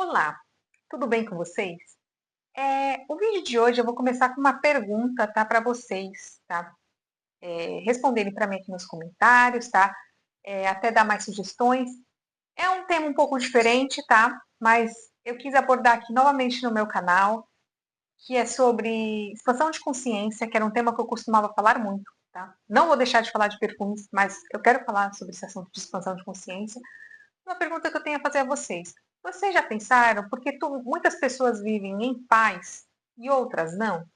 Olá, tudo bem com vocês? O vídeo de hoje eu vou começar com uma pergunta, tá, para vocês, tá? Responderem para mim aqui nos comentários, tá? Até dar mais sugestões. É um tema um pouco diferente, tá? Mas eu quis abordar aqui novamente no meu canal, que é sobre expansão de consciência, que era um tema que eu costumava falar muito, tá? Não vou deixar de falar de perfumes, mas eu quero falar sobre esse assunto de expansão de consciência. Uma pergunta que eu tenho a fazer a vocês. Vocês já pensaram por que muitas pessoas vivem em paz e outras não?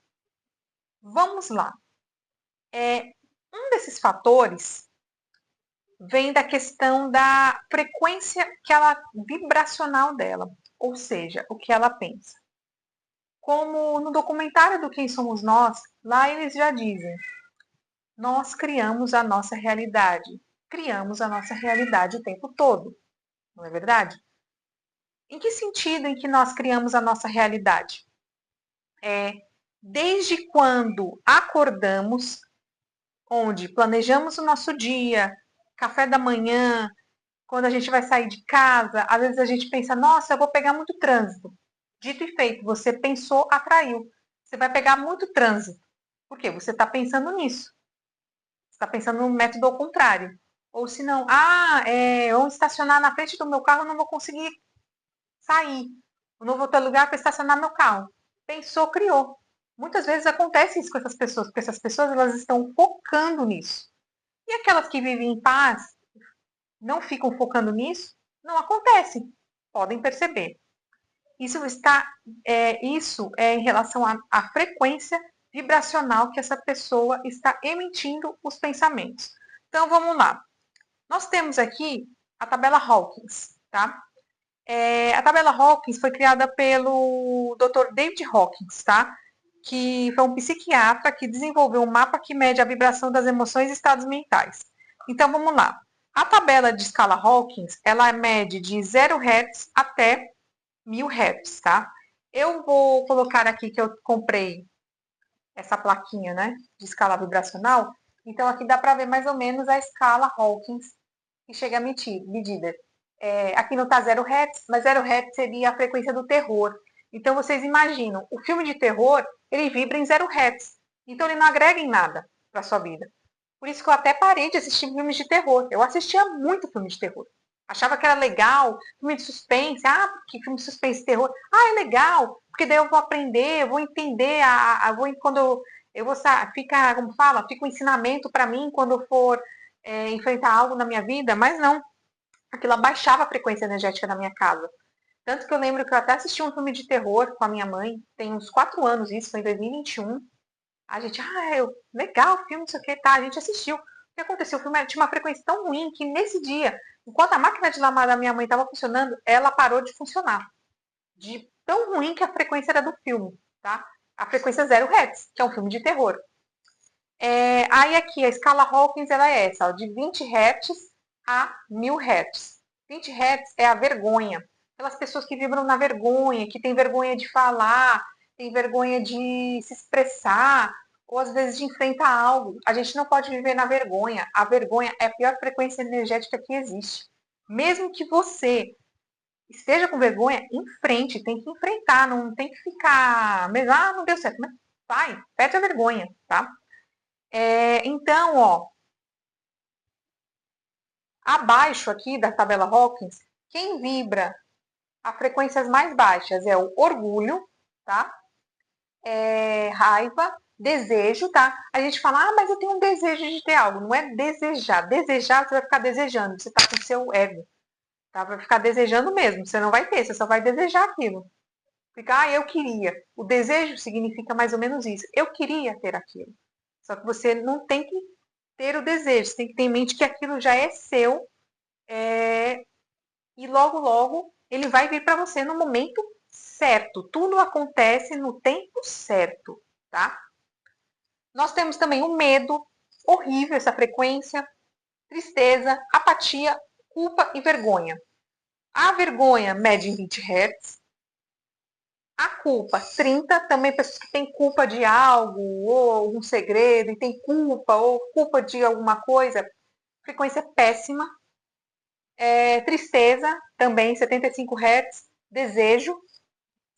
Vamos lá. Um desses fatores vem da questão da frequência vibracional dela, ou seja, o que ela pensa. Como no documentário do Quem Somos Nós, lá eles já dizem: nós criamos a nossa realidade o tempo todo, não é verdade? Em que sentido em que nós criamos a nossa realidade? Desde quando acordamos, onde planejamos o nosso dia, café da manhã, quando a gente vai sair de casa, às vezes a gente pensa, nossa, eu vou pegar muito trânsito. Dito e feito, você pensou, atraiu. Você vai pegar muito trânsito. Por quê? Você está pensando nisso. Você está pensando no método ao contrário. Ou se não, eu vou estacionar na frente do meu carro, eu não vou conseguir sair. Eu não vou ter lugar para estacionar meu carro. Pensou, criou. Muitas vezes acontece isso com essas pessoas, porque essas pessoas elas estão focando nisso. E aquelas que vivem em paz, não ficam focando nisso, não acontece. Podem perceber. Isso é em relação à frequência vibracional que essa pessoa está emitindo os pensamentos. Então vamos lá. Nós temos aqui a tabela Hawkins, tá? A tabela Hawkins foi criada pelo Dr. David Hawkins, tá? Que foi um psiquiatra que desenvolveu um mapa que mede a vibração das emoções e estados mentais. Então, vamos lá. A tabela de escala Hawkins, ela mede de 0 Hz até 1000 Hz, tá? Eu vou colocar aqui que eu comprei essa plaquinha, né, de escala vibracional. Então, aqui dá para ver mais ou menos a escala Hawkins que chega a medida. Aqui não está 0 Hz, mas 0 Hz seria a frequência do terror. Então, vocês imaginam, o filme de terror, ele vibra em 0 Hz. Então, ele não agrega em nada para a sua vida. Por isso que eu até parei de assistir filmes de terror. Eu assistia muito filme de terror. Achava que era legal, filme de suspense. Que filme de suspense e terror. É legal, porque daí eu vou aprender, eu vou entender, quando eu vou, fica, como fala, fica um ensinamento para mim quando eu for enfrentar algo na minha vida, mas não. Aquilo abaixava a frequência energética da minha casa. Tanto que eu lembro que eu até assisti um filme de terror com a minha mãe, tem uns 4 anos isso, foi em 2021. A gente, legal, filme, não sei o que, tá, a gente assistiu. O que aconteceu? O filme tinha uma frequência tão ruim que nesse dia, enquanto a máquina de lavar da minha mãe estava funcionando, ela parou de funcionar. De tão ruim que a frequência era do filme, tá? A frequência 0 Hz, que é um filme de terror. Aí aqui, a escala Hawkins ela é essa, ó, de 20 Hz a 1000 Hz. 20 Hz é a vergonha. Aquelas pessoas que vibram na vergonha, que têm vergonha de falar, têm vergonha de se expressar, ou às vezes de enfrentar algo. A gente não pode viver na vergonha. A vergonha é a pior frequência energética que existe. Mesmo que você esteja com vergonha, enfrente, tem que enfrentar, não tem que ficar, não deu certo, mas vai, perde a vergonha, tá? Então, ó, abaixo aqui da tabela Hawkins, quem vibra a frequências mais baixas é o orgulho, tá? Raiva, desejo, tá? A gente fala, mas eu tenho um desejo de ter algo. Não é desejar. Desejar, você vai ficar desejando. Você tá com o seu ego. Tá? Vai ficar desejando mesmo. Você não vai ter, você só vai desejar aquilo. Fica, eu queria. O desejo significa mais ou menos isso. Eu queria ter aquilo. Só que você não tem que ter o desejo. Você tem que ter em mente que aquilo já é seu e logo, logo ele vai vir para você no momento certo. Tudo acontece no tempo certo, tá? Nós temos também o medo, horrível essa frequência, tristeza, apatia, culpa e vergonha. A vergonha mede em 20 Hz. A culpa, 30, também pessoas que têm culpa de algo, ou um segredo, e tem culpa, ou culpa de alguma coisa, frequência péssima. Tristeza, também 75 Hz. desejo,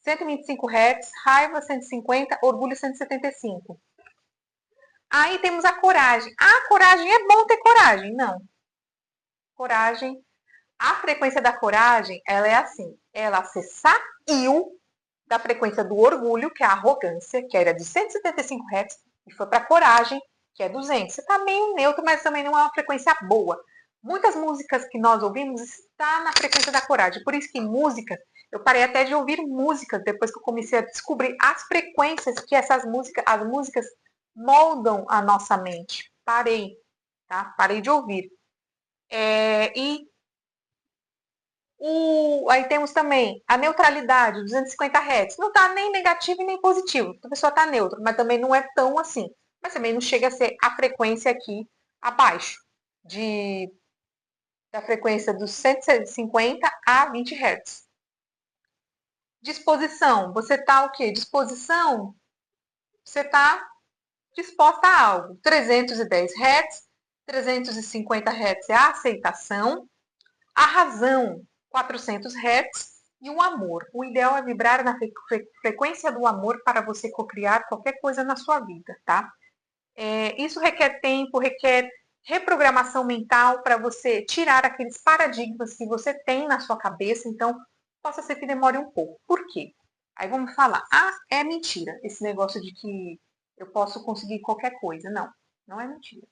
125 Hz, raiva, 150, orgulho, 175. Aí temos a coragem. Ah, coragem é bom ter coragem. Não. Coragem. A frequência da coragem, ela é assim. Você saiu da frequência do orgulho, que é a arrogância, que era de 175 Hz, e foi para a coragem, que é 200. Você está meio neutro, mas também não é uma frequência boa. Muitas músicas que nós ouvimos estão na frequência da coragem. Por isso que música, eu parei até de ouvir músicas depois que eu comecei a descobrir as frequências que as músicas moldam a nossa mente. Parei, tá? Parei de ouvir. Aí temos também a neutralidade, 250 Hz. Não está nem negativo e nem positivo. A pessoa está neutra, mas também não é tão assim. Mas também não chega a ser a frequência aqui abaixo da frequência dos 150 a 20 Hz. Disposição. Você está o quê? Disposição. Você está disposta a algo. 310 Hz, 350 Hz é a aceitação. A razão, 400 Hz. E o amor. O ideal é vibrar na frequência do amor para você cocriar qualquer coisa na sua vida, tá? Isso requer tempo, requer reprogramação mental para você tirar aqueles paradigmas que você tem na sua cabeça. Então, possa ser que demore um pouco. Por quê? Aí vamos falar, é mentira esse negócio de que eu posso conseguir qualquer coisa. Não, não é mentira.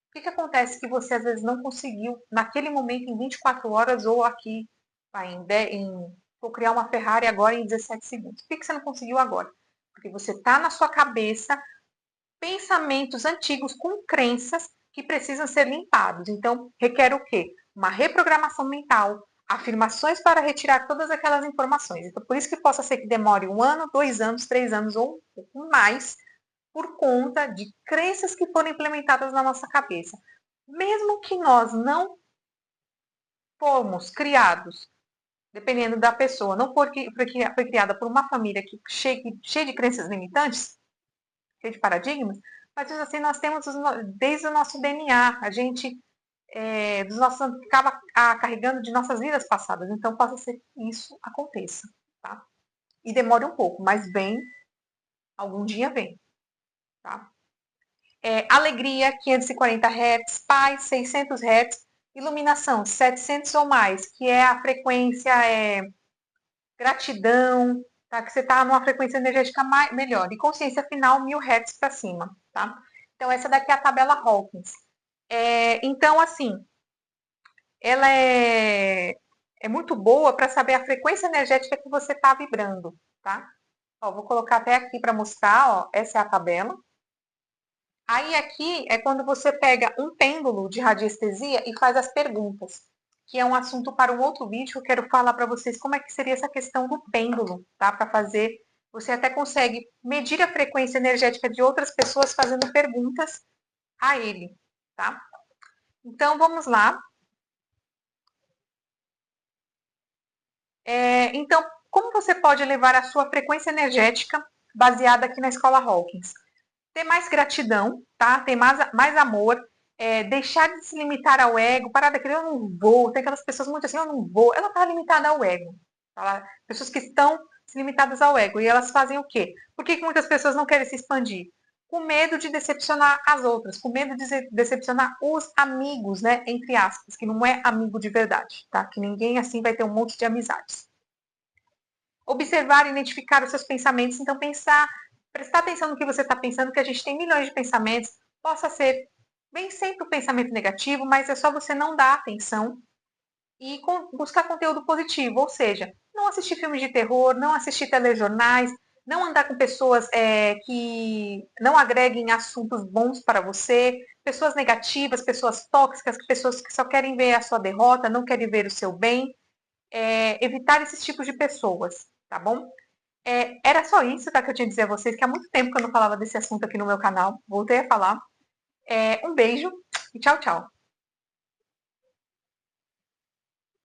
O que acontece que você às vezes não conseguiu naquele momento em 24 horas ou aqui vou criar uma Ferrari agora em 17 segundos. Por que você não conseguiu agora? Porque você está na sua cabeça pensamentos antigos com crenças que precisam ser limpados. Então, requer o quê? Uma reprogramação mental, afirmações para retirar todas aquelas informações. Então, por isso que possa ser que demore 1 ano, 2 anos, 3 anos ou um pouco mais, por conta de crenças que foram implementadas na nossa cabeça. Mesmo que nós não fomos criados, dependendo da pessoa, não foi criada por uma família que cheia de crenças limitantes, cheia de paradigmas, mas assim nós temos desde o nosso DNA, a gente ficava carregando de nossas vidas passadas, então possa ser que isso aconteça, tá? E demore um pouco, mas algum dia vem, tá? Alegria, 540 Hz, paz, 600 Hz, iluminação, 700 ou mais, que é a frequência gratidão, tá? Que você está numa frequência energética melhor. E consciência final, 1000 Hz para cima, tá? Então, essa daqui é a tabela Hawkins. Então, assim, ela é muito boa para saber a frequência energética que você está vibrando, tá? Ó, vou colocar até aqui para mostrar, ó, essa é a tabela. Aí aqui é quando você pega um pêndulo de radiestesia e faz as perguntas, que é um assunto para um outro vídeo. Eu quero falar para vocês como é que seria essa questão do pêndulo, tá? Para fazer, você até consegue medir a frequência energética de outras pessoas fazendo perguntas a ele, tá? Então, vamos lá. Então, como você pode elevar a sua frequência energética baseada aqui na escola Hawkins? Ter mais gratidão, tá? Ter mais amor, deixar de se limitar ao ego, parar daquele eu não vou, tem aquelas pessoas muito assim, eu não vou, ela está limitada ao ego. Tá? Pessoas que estão limitadas ao ego, e elas fazem o quê? Por que muitas pessoas não querem se expandir? Com medo de decepcionar as outras, com medo de decepcionar os amigos, né? Entre aspas, que não é amigo de verdade, tá? Que ninguém assim vai ter um monte de amizades. Observar e identificar os seus pensamentos, então prestar atenção no que você está pensando, que a gente tem milhões de pensamentos, possa ser bem sempre um pensamento negativo, mas é só você não dar atenção e buscar conteúdo positivo, ou seja, não assistir filmes de terror, não assistir telejornais, não andar com pessoas que não agreguem assuntos bons para você, pessoas negativas, pessoas tóxicas, pessoas que só querem ver a sua derrota, não querem ver o seu bem, evitar esses tipos de pessoas, tá bom? Era só isso, tá, que eu tinha que dizer a vocês, que há muito tempo que eu não falava desse assunto aqui no meu canal. Voltei a falar. Um beijo e tchau, tchau.